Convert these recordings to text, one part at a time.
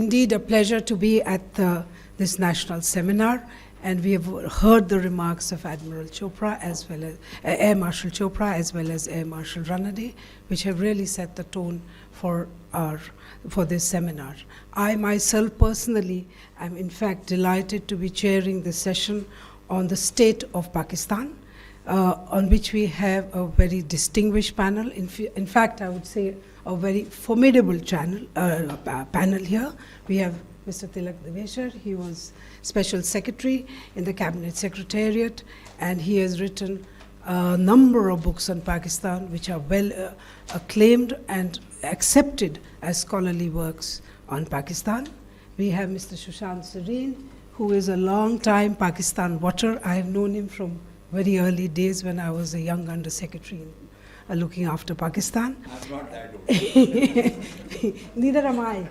Indeed, a pleasure to be at this national seminar, and we have heard the remarks of Admiral Chopra as well as Air Marshal Chopra as well as Air Marshal Ranade, which have really set the tone for this seminar. I myself personally am in fact delighted to be chairing this session on the state of Pakistan, on which we have a very distinguished panel. In fact, I would say a very formidable panel here. We have Mr. Tilak Devasher. He was Special Secretary in the Cabinet Secretariat, and he has written a number of books on Pakistan which are well acclaimed and accepted as scholarly works on Pakistan. We have Mr. Sushant Sareen, who is a long-time Pakistan watcher. I have known him from very early days when I was a young Under-Secretary looking after Pakistan. I'm not that old. Neither am I.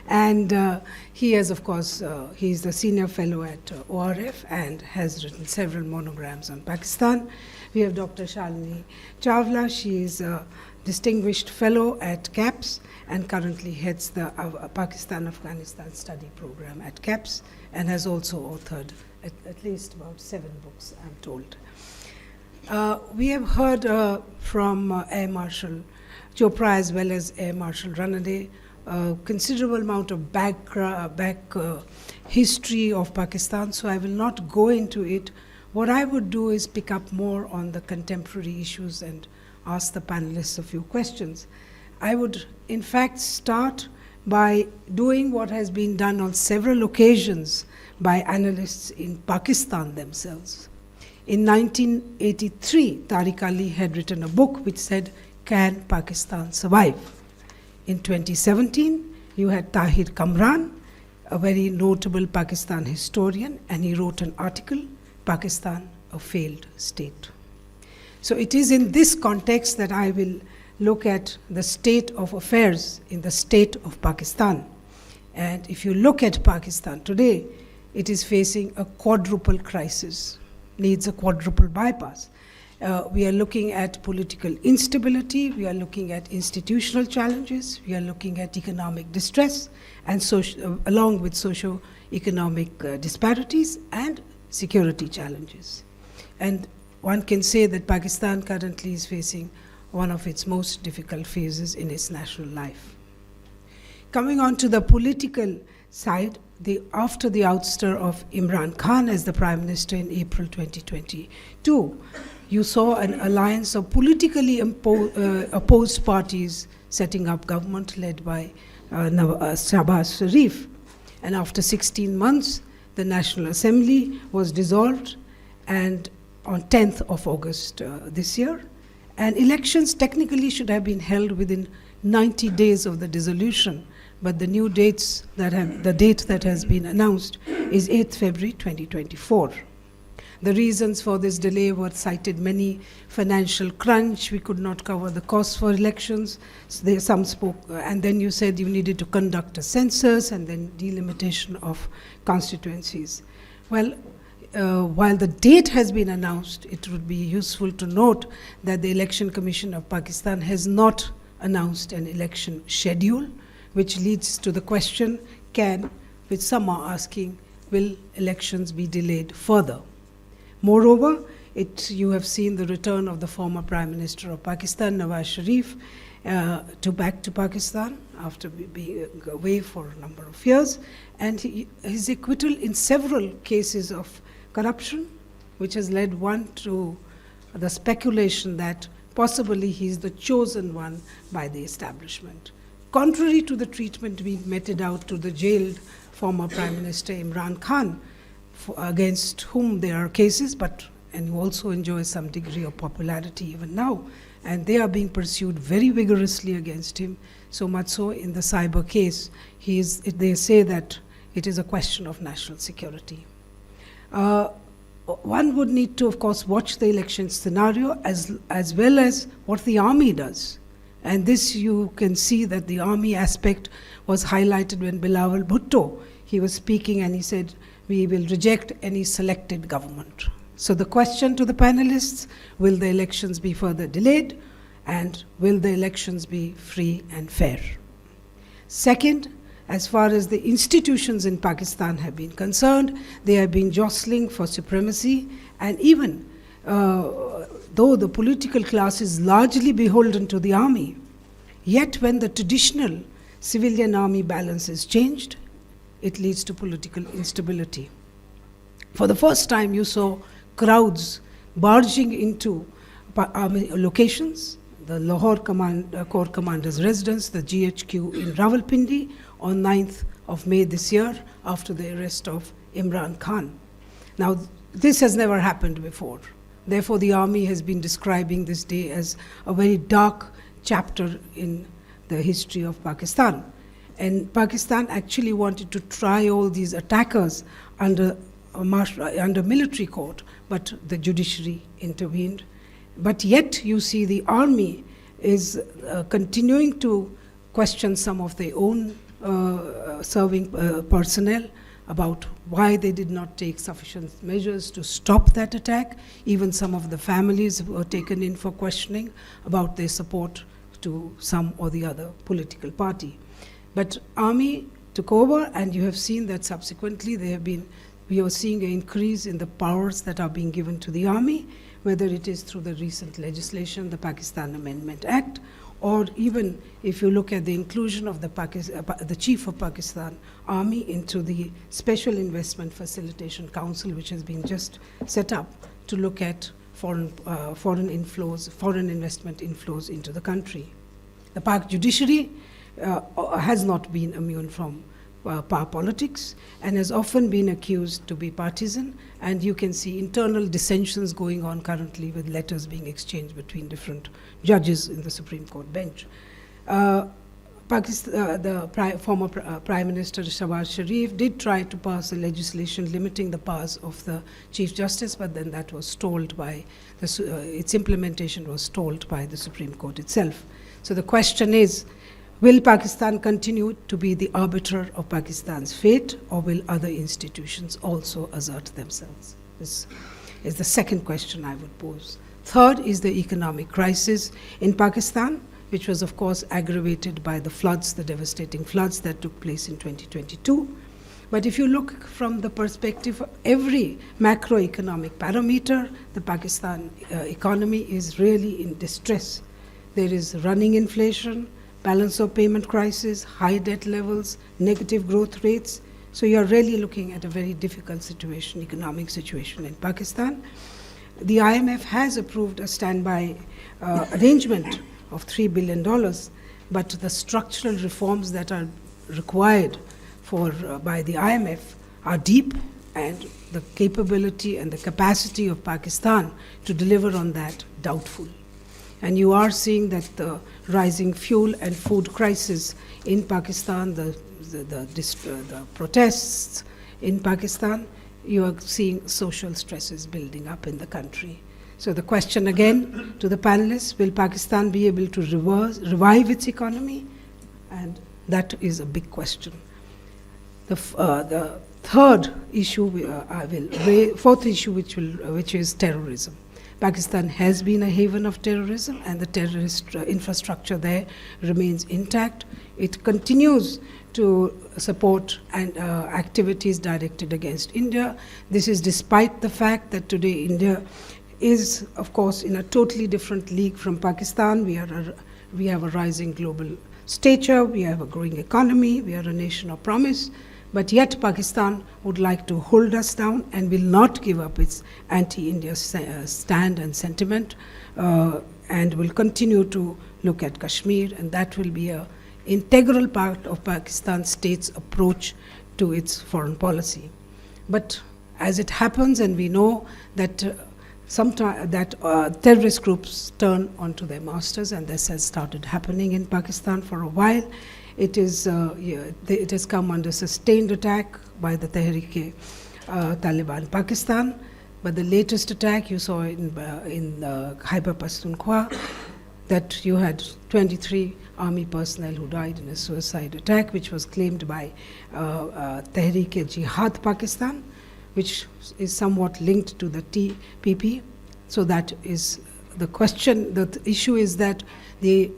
And he is, of course, he's the senior fellow at ORF and has written several monograms on Pakistan. We have Dr. Shalini Chawla. She is a distinguished fellow at CAPS and currently heads the Pakistan-Afghanistan study program at CAPS and has also authored at least about 7 books, I'm told. We have heard from Air Marshal Chopra as well as Air Marshal Ranade a considerable amount of back history of Pakistan, so I will not go into it. What I would do is pick up more on the contemporary issues and ask the panelists a few questions. I would, in fact, start by doing what has been done on several occasions by analysts in Pakistan themselves. In 1983, Tariq Ali had written a book which said, "Can Pakistan Survive?" In 2017, you had Tahir Kamran, a very notable Pakistan historian, and he wrote an article, "Pakistan, a Failed State." So it is in this context that I will look at the state of affairs in the state of Pakistan. And if you look at Pakistan today, it is facing a quadruple crisis, needs a quadruple bypass. We are looking at political instability, we are looking at institutional challenges, we are looking at economic distress, and along with socio-economic disparities and security challenges. And one can say that Pakistan currently is facing one of its most difficult phases in its national life. Coming on to the political side, after the ouster of Imran Khan as the Prime Minister in April 2022, you saw an alliance of politically opposed parties setting up government led by Shahbaz Sharif. And after 16 months, the National Assembly was dissolved, and on 10th of August this year. And elections technically should have been held within 90 days of the dissolution, but the new dates the date that has been announced is 8th February 2024. The reasons for this delay were cited many: financial crunch, we could not cover the costs for elections. So some spoke, and then you said you needed to conduct a census and then delimitation of constituencies. Well, while the date has been announced, it would be useful to note that the Election Commission of Pakistan has not announced an election schedule, which leads to the question, which some are asking, will elections be delayed further? Moreover, you have seen the return of the former Prime Minister of Pakistan, Nawaz Sharif, back to Pakistan after being away for a number of years, and his acquittal in several cases of corruption, which has led one to the speculation that possibly he is the chosen one by the establishment. Contrary to the treatment being meted out to the jailed former Prime Minister Imran Khan, against whom there are cases, and who also enjoys some degree of popularity even now, and they are being pursued very vigorously against him, so much so in the cyber case, they say that it is a question of national security. One would need to, of course, watch the election scenario as well as what the army does. And this, you can see that the army aspect was highlighted when Bilawal Bhutto, he was speaking and he said, "We will reject any selected government." So the question to the panelists, will the elections be further delayed, and will the elections be free and fair? Second, as far as the institutions in Pakistan have been concerned, they have been jostling for supremacy, and even though the political class is largely beholden to the army, yet when the traditional civilian army balance is changed, it leads to political instability. For the first time, you saw crowds barging into army locations, the Lahore Corps Commander's residence, the GHQ in Rawalpindi, on 9th of May this year, after the arrest of Imran Khan. Now, this has never happened before. Therefore, the army has been describing this day as a very dark chapter in the history of Pakistan. And Pakistan actually wanted to try all these attackers under military court, but the judiciary intervened. But yet you see the army is continuing to question some of their own serving personnel about why they did not take sufficient measures to stop that attack. Even some of the families were taken in for questioning about their support to some or the other political party. But army took over, and you have seen that subsequently we are seeing an increase in the powers that are being given to the army, whether it is through the recent legislation, the Pakistan Amendment Act, or even if you look at the inclusion of the Chief of Pakistan Army into the Special Investment Facilitation Council, which has been just set up to look at foreign investment inflows into the country. The Pak judiciary has not been immune from power politics and has often been accused to be partisan, and you can see internal dissensions going on currently with letters being exchanged between different judges in the Supreme Court bench. Former Prime Minister Shahbaz Sharif did try to pass a legislation limiting the powers of the Chief Justice, but then that was stalled by its implementation was stalled by the Supreme Court itself. So the question is, will Pakistan continue to be the arbiter of Pakistan's fate, or will other institutions also assert themselves? This is the second question I would pose. Third is the economic crisis in Pakistan, which was of course aggravated by the floods, the devastating floods that took place in 2022. But if you look from the perspective of every macroeconomic parameter, the Pakistan economy is really in distress. There is running inflation, balance of payment crisis, high debt levels, negative growth rates. So you are really looking at a very difficult situation, economic situation in Pakistan. The IMF has approved a standby arrangement of $3 billion, but the structural reforms that are required by the IMF are deep, and the capability and the capacity of Pakistan to deliver on that doubtful. And you are seeing that the rising fuel and food crisis in Pakistan, the protests in Pakistan, you are seeing social stresses building up in the country. So the question again to the panelists, will Pakistan be able to revive its economy? And that is a big question. The third issue, fourth issue, which is terrorism. Pakistan has been a haven of terrorism, and the terrorist infrastructure there remains intact. It continues to support activities directed against India. This is despite the fact that today India is, of course, in a totally different league from Pakistan. We have a rising global stature, we have a growing economy, we are a nation of promise. But yet Pakistan would like to hold us down and will not give up its anti-India stand and sentiment, and will continue to look at Kashmir, and that will be an integral part of Pakistan state's approach to its foreign policy. But as it happens, and we know that terrorist groups turn onto their masters, and this has started happening in Pakistan for a while. It has come under sustained attack by the Tehreek-e-Taliban Pakistan, but the latest attack you saw in Khyber Pakhtunkhwa, that you had 23 army personnel who died in a suicide attack, which was claimed by Tehreek-e-Jihad Pakistan, which is somewhat linked to the TPP. So that is the question. The issue is that the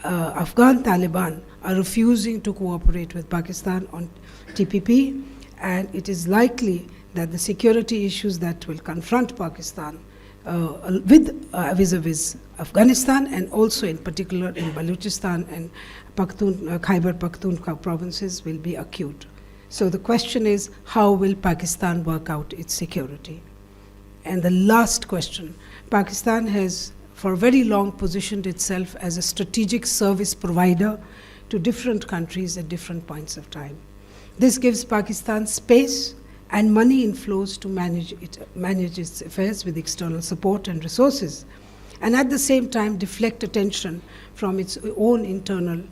Afghan Taliban are refusing to cooperate with Pakistan on TPP, and it is likely that the security issues that will confront Pakistan vis-a-vis Afghanistan, and also in particular in Balochistan and Khyber Pakhtunkhwa provinces, will be acute. So the question is, how will Pakistan work out its security? And the last question, Pakistan has for very long positioned itself as a strategic service provider to different countries at different points of time. This gives Pakistan space and money inflows to manage its affairs with external support and resources, and at the same time deflect attention from its own internal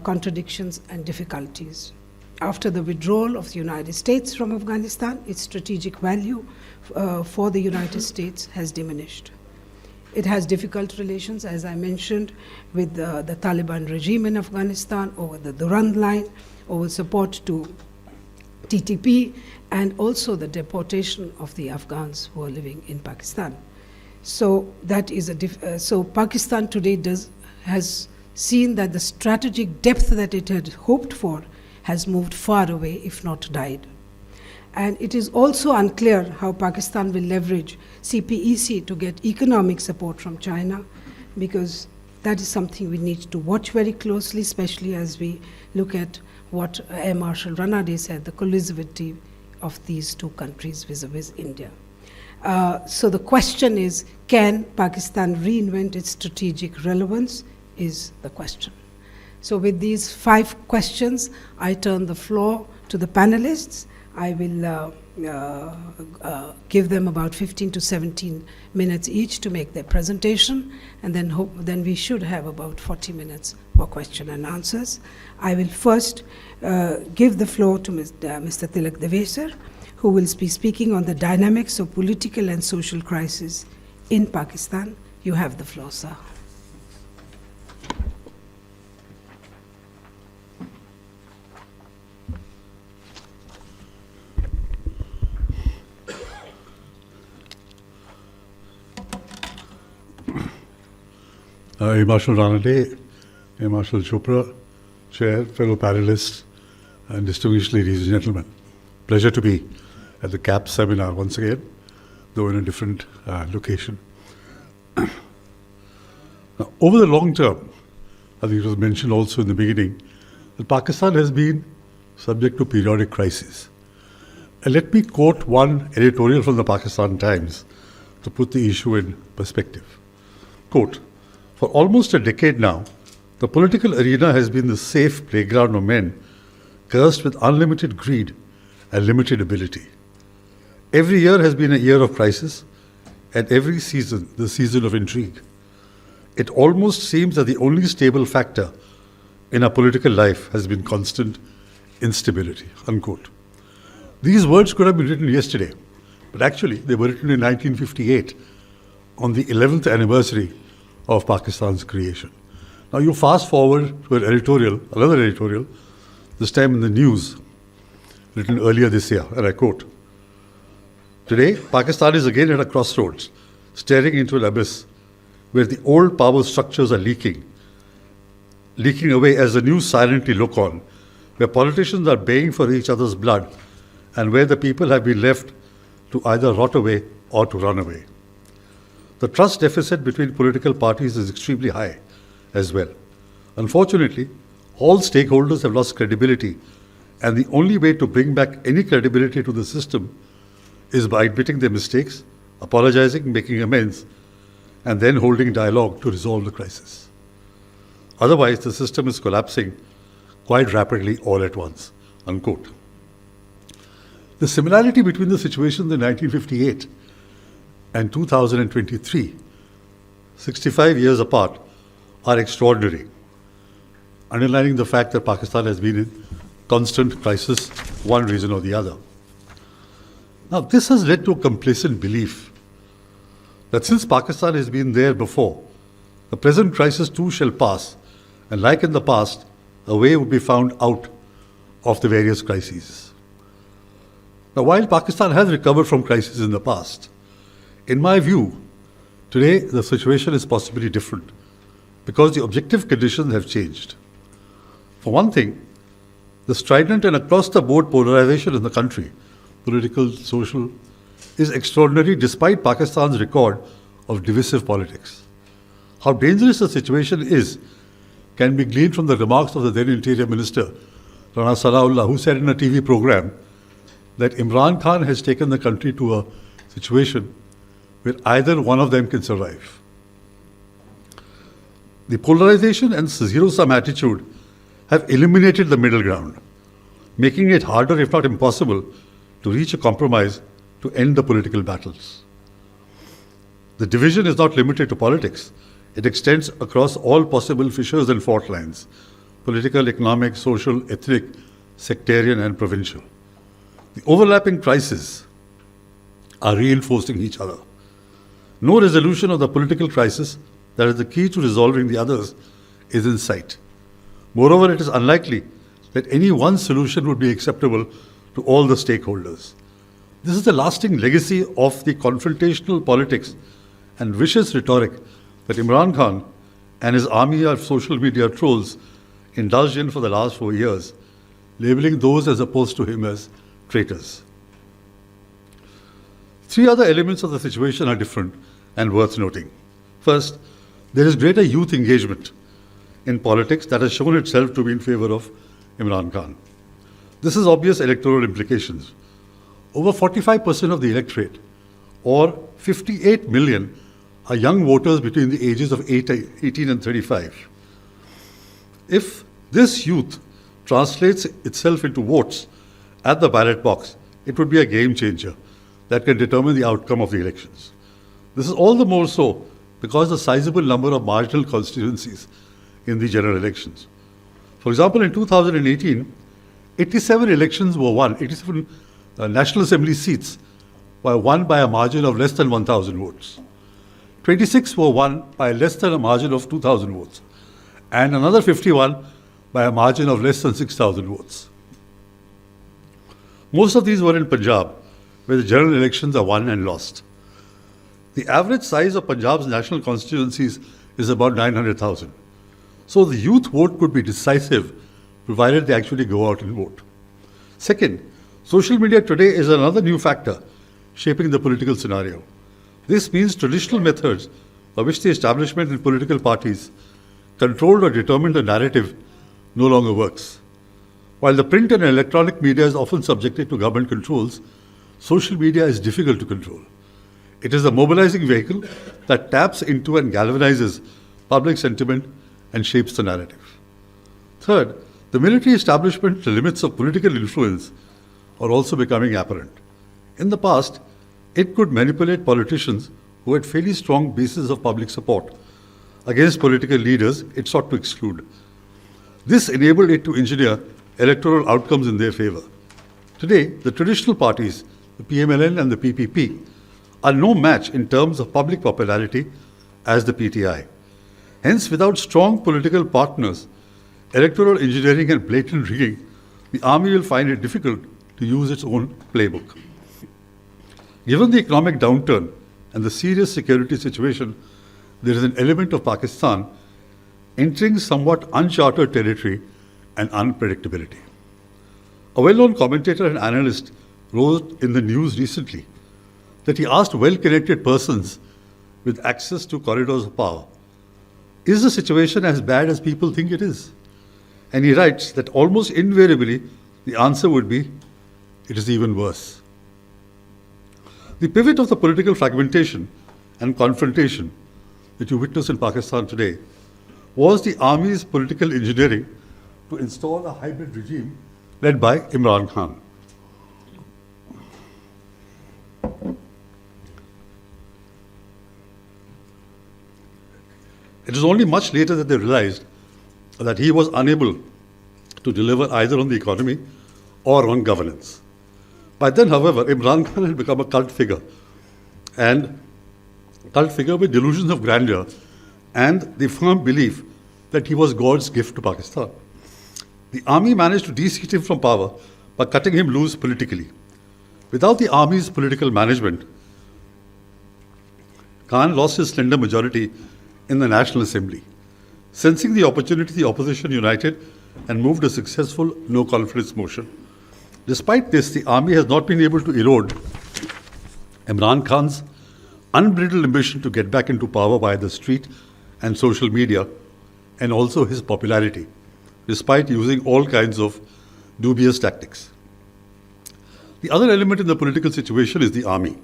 contradictions and difficulties. After the withdrawal of the United States from Afghanistan, its strategic value for the United States has diminished. It has difficult relations, as I mentioned, with the Taliban regime in Afghanistan, over the Durand line, over support to TTP, and also the deportation of the Afghans who are living in Pakistan. So that is so Pakistan today has seen that the strategic depth that it had hoped for has moved far away, if not died. And it is also unclear how Pakistan will leverage CPEC to get economic support from China, because that is something we need to watch very closely, especially as we look at what Air Marshal Ranade said, the collusivity of these two countries vis-a-vis India. So the question is, can Pakistan reinvent its strategic relevance, is the question. So with these 5 questions, I turn the floor to the panelists. I will give them about 15 to 17 minutes each to make their presentation, and then we should have about 40 minutes for question and answers. I will first give the floor to Mr. Tilak Devasher, who will be speaking on the dynamics of political and social crisis in Pakistan. You have the floor, sir. Air Marshal Ranade, Air Marshal Chopra, Chair, fellow panelists, and distinguished ladies and gentlemen. Pleasure to be at the CAP seminar once again, though in a different location. Now, over the long term, I think it was mentioned also in the beginning, that Pakistan has been subject to periodic crises. And let me quote one editorial from the Pakistan Times to put the issue in perspective. Quote, "For almost a decade now, the political arena has been the safe playground of men cursed with unlimited greed and limited ability. Every year has been a year of crisis, and every season the season of intrigue. It almost seems that the only stable factor in our political life has been constant instability." Unquote. These words could have been written yesterday, but actually they were written in 1958 on the 11th anniversary of Pakistan's creation. Now you fast forward to an editorial, another editorial, this time in the News, written earlier this year, and I quote, "Today, Pakistan is again at a crossroads, staring into an abyss where the old power structures are leaking away as the new silently look on, where politicians are baying for each other's blood, and where the people have been left to either rot away or to run away. The trust deficit between political parties is extremely high as well. Unfortunately, all stakeholders have lost credibility, and the only way to bring back any credibility to the system is by admitting their mistakes, apologizing, making amends, and then holding dialogue to resolve the crisis. Otherwise, the system is collapsing quite rapidly all at once." Unquote. The similarity between the situations in 1958 and 2023, 65 years apart, are extraordinary, underlining the fact that Pakistan has been in constant crisis, one reason or the other. Now, this has led to a complacent belief that since Pakistan has been there before, the present crisis too shall pass, and like in the past, a way would be found out of the various crises. Now, while Pakistan has recovered from crises in the past, in my view, today the situation is possibly different because the objective conditions have changed. For one thing, the strident and across-the-board polarization in the country, political, social, is extraordinary despite Pakistan's record of divisive politics. How dangerous the situation is can be gleaned from the remarks of the then Interior Minister, Rana Sanaullah, who said in a TV program that Imran Khan has taken the country to a situation where either one of them can survive. The polarization and zero-sum attitude have eliminated the middle ground, making it harder, if not impossible, to reach a compromise to end the political battles. The division is not limited to politics. It extends across all possible fissures and fault lines: political, economic, social, ethnic, sectarian, and provincial. The overlapping crises are reinforcing each other. No resolution of the political crisis that is the key to resolving the others is in sight. Moreover, it is unlikely that any one solution would be acceptable to all the stakeholders. This is the lasting legacy of the confrontational politics and vicious rhetoric that Imran Khan and his army of social media trolls indulged in for the last 4 years, labeling those as opposed to him as traitors. 3 other elements of the situation are different and worth noting. First, there is greater youth engagement in politics that has shown itself to be in favor of Imran Khan. This has obvious electoral implications. Over 45% of the electorate, or 58 million, are young voters between the ages of 18 and 35. If this youth translates itself into votes at the ballot box, it would be a game changer that can determine the outcome of the elections. This is all the more so because the sizable number of marginal constituencies in the general elections. For example, in 2018, 87 elections were won, 87 National Assembly seats were won by a margin of less than 1,000 votes. 26 were won by less than a margin of 2,000 votes, and another 51 by a margin of less than 6,000 votes. Most of these were in Punjab, where the general elections are won and lost. The average size of Punjab's national constituencies is about 900,000. So the youth vote could be decisive, provided they actually go out and vote. Second, social media today is another new factor shaping the political scenario. This means traditional methods by which the establishment and political parties controlled or determined the narrative no longer works. While the print and electronic media is often subjected to government controls, social media is difficult to control. It is a mobilizing vehicle that taps into and galvanizes public sentiment and shapes the narrative. Third, the military establishment, the limits of political influence are also becoming apparent. In the past, it could manipulate politicians who had fairly strong bases of public support against political leaders it sought to exclude. This enabled it to engineer electoral outcomes in their favor. Today, the traditional parties, the PMLN and the PPP, are no match in terms of public popularity as the PTI. Hence, without strong political partners, electoral engineering and blatant rigging, the army will find it difficult to use its own playbook. Given the economic downturn and the serious security situation, there is an element of Pakistan entering somewhat uncharted territory and unpredictability. A well-known commentator and analyst wrote in the news recently that he asked well-connected persons with access to corridors of power, is the situation as bad as people think it is? And he writes that almost invariably the answer would be, it is even worse. The pivot of the political fragmentation and confrontation that you witness in Pakistan today was the army's political engineering to install a hybrid regime led by Imran Khan. It is only much later that they realized that he was unable to deliver either on the economy or on governance. By then, however, Imran Khan had become a cult figure with delusions of grandeur and the firm belief that he was God's gift to Pakistan. The army managed to de-seat him from power by cutting him loose politically. Without the army's political management, Khan lost his slender majority in the National Assembly. Sensing the opportunity, the opposition united and moved a successful no-confidence motion. Despite this, the army has not been able to erode Imran Khan's unbridled ambition to get back into power via the street and social media, and also his popularity, despite using all kinds of dubious tactics. The other element in the political situation is the army,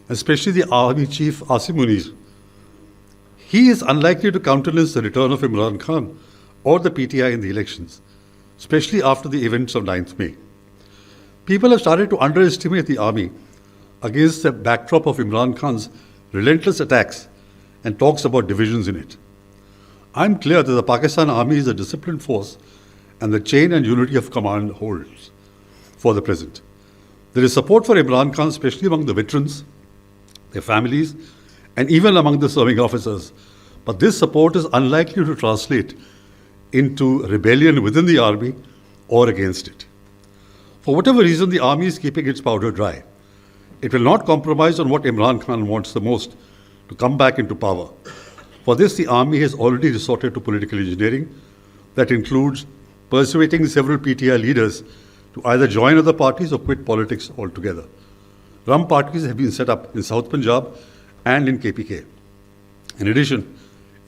especially the army chief Asim Munir. He is unlikely to countenance the return of Imran Khan or the PTI in the elections, especially after the events of 9th May. People have started to underestimate the army against the backdrop of Imran Khan's relentless attacks and talks about divisions in it. I'm clear that the Pakistan army is a disciplined force and the chain and unity of command holds for the present. There is support for Imran Khan, especially among the veterans, their families, and even among the serving officers. But this support is unlikely to translate into rebellion within the army or against it. For whatever reason, the army is keeping its powder dry. It will not compromise on what Imran Khan wants the most, to come back into power. For this, the army has already resorted to political engineering that includes persuading several PTI leaders to either join other parties or quit politics altogether. Rum parties have been set up in South Punjab and in KPK. In addition,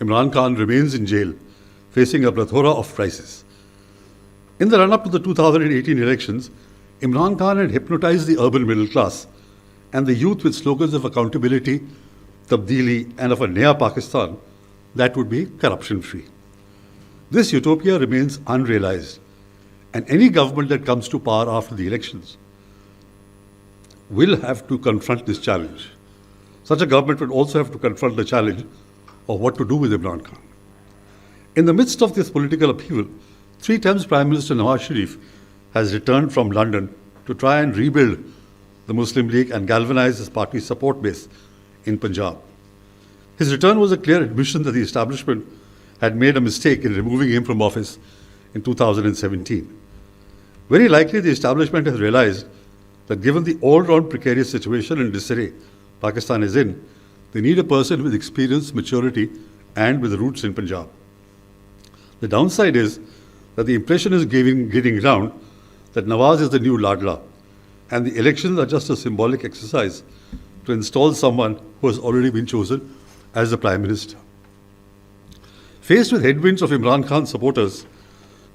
Imran Khan remains in jail, facing a plethora of crises. In the run-up to the 2018 elections, Imran Khan had hypnotized the urban middle class and the youth with slogans of accountability, tabdeeli, and of a Naya Pakistan that would be corruption-free. This utopia remains unrealized, and any government that comes to power after the elections will have to confront this challenge. Such a government would also have to confront the challenge of what to do with Imran Khan. In the midst of this political upheaval, 3 times Prime Minister Nawaz Sharif has returned from London to try and rebuild the Muslim League and galvanize his party's support base in Punjab. His return was a clear admission that the establishment had made a mistake in removing him from office in 2017. Very likely the establishment has realized that given the all-round precarious situation and disarray Pakistan is in, they need a person with experience, maturity, and with roots in Punjab. The downside is that the impression is getting round that Nawaz is the new Ladla, and the elections are just a symbolic exercise to install someone who has already been chosen as the Prime Minister. Faced with headwinds of Imran Khan's supporters,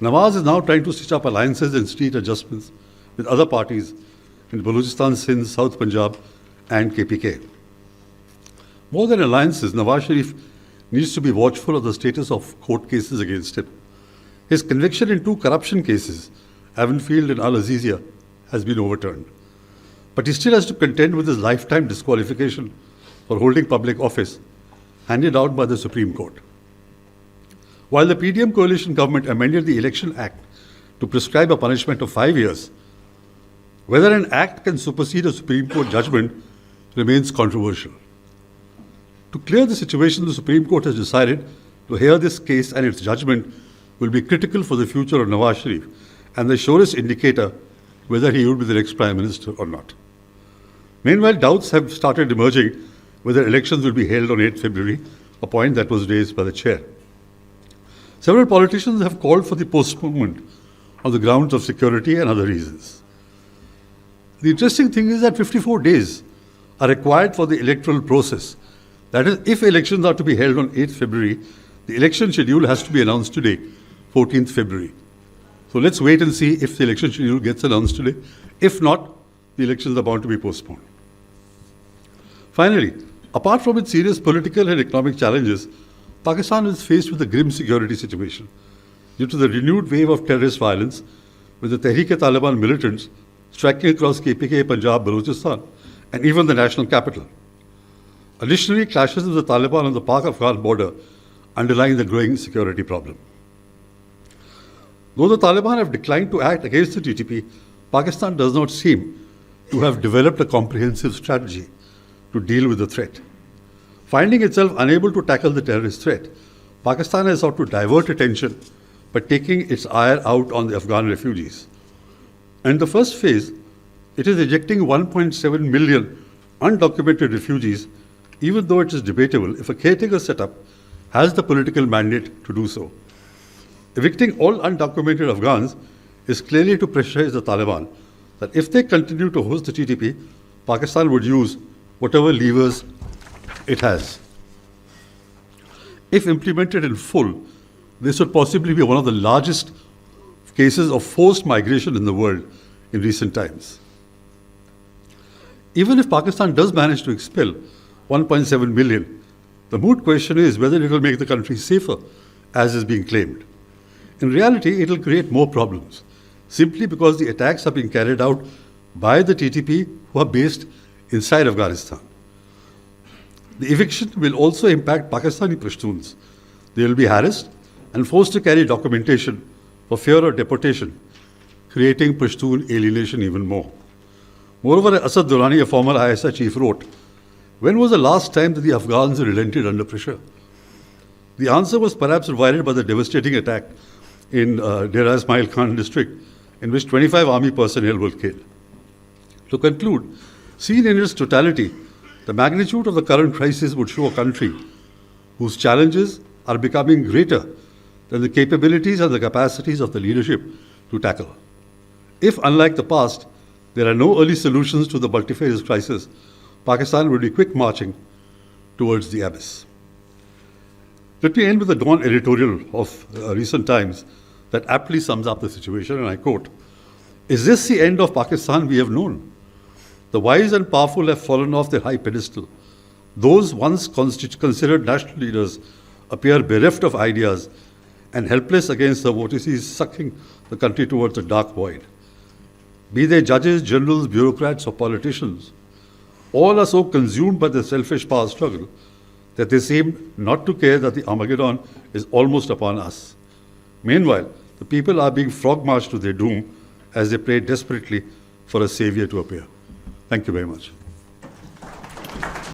Nawaz is now trying to stitch up alliances and street adjustments with other parties in Balochistan, Sindh, South Punjab, and KPK. More than alliances, Nawaz Sharif needs to be watchful of the status of court cases against him. His conviction in 2 corruption cases, Avonfield and Al Azizia, has been overturned. But he still has to contend with his lifetime disqualification for holding public office handed out by the Supreme Court. While the PDM coalition government amended the Election Act to prescribe a punishment of 5 years, whether an act can supersede a Supreme Court judgment remains controversial. To clear the situation, the Supreme Court has decided to hear this case, and its judgment will be critical for the future of Nawaz Sharif and the surest indicator whether he will be the next Prime Minister or not. Meanwhile, doubts have started emerging whether elections will be held on 8th February, a point that was raised by the chair. Several politicians have called for the postponement on the grounds of security and other reasons. The interesting thing is that 54 days are required for the electoral process. That is, if elections are to be held on 8th February, the election schedule has to be announced today, 14th February. So let's wait and see if the election schedule gets announced today. If not, the elections are bound to be postponed. Finally, apart from its serious political and economic challenges, Pakistan is faced with a grim security situation due to the renewed wave of terrorist violence, with the Tehreek-e-Taliban militants striking across KPK, Punjab, Balochistan, and even the national capital. Additionally, clashes with the Taliban on the Pak-Afghan border underline the growing security problem. Though the Taliban have declined to act against the TTP, Pakistan does not seem to have developed a comprehensive strategy to deal with the threat. Finding itself unable to tackle the terrorist threat, Pakistan has sought to divert attention by taking its ire out on the Afghan refugees. In the first phase, it is ejecting 1.7 million undocumented refugees, even though it is debatable if a caretaker setup has the political mandate to do so. Evicting all undocumented Afghans is clearly to pressurize the Taliban that if they continue to host the TTP, Pakistan would use whatever levers it has. If implemented in full, this would possibly be one of the largest cases of forced migration in the world in recent times. Even if Pakistan does manage to expel 1.7 million, the moot question is whether it will make the country safer, as is being claimed. In reality, it will create more problems, simply because the attacks are being carried out by the TTP who are based inside Afghanistan. The eviction will also impact Pakistani Pashtuns. They will be harassed and forced to carry documentation for fear of deportation, creating Pashtun alienation even more. Moreover, Asad Durrani, a former ISI chief, wrote, "When was the last time that the Afghans relented under pressure?" The answer was perhaps provided by the devastating attack in Dera Ismail Khan district, in which 25 army personnel were killed. To conclude, seen in its totality, the magnitude of the current crisis would show a country whose challenges are becoming greater than the capabilities and the capacities of the leadership to tackle. If, unlike the past, there are no early solutions to the multifarious crisis, Pakistan will be quick marching towards the abyss. Let me end with a Dawn editorial of recent times that aptly sums up the situation, and I quote, "Is this the end of Pakistan we have known? The wise and powerful have fallen off their high pedestal. Those once considered national leaders appear bereft of ideas and helpless against the vortices sucking the country towards a dark void. Be they judges, generals, bureaucrats, or politicians, all are so consumed by the selfish power struggle that they seem not to care that the Armageddon is almost upon us. Meanwhile, the people are being frog-marched to their doom as they pray desperately for a savior to appear." Thank you very much.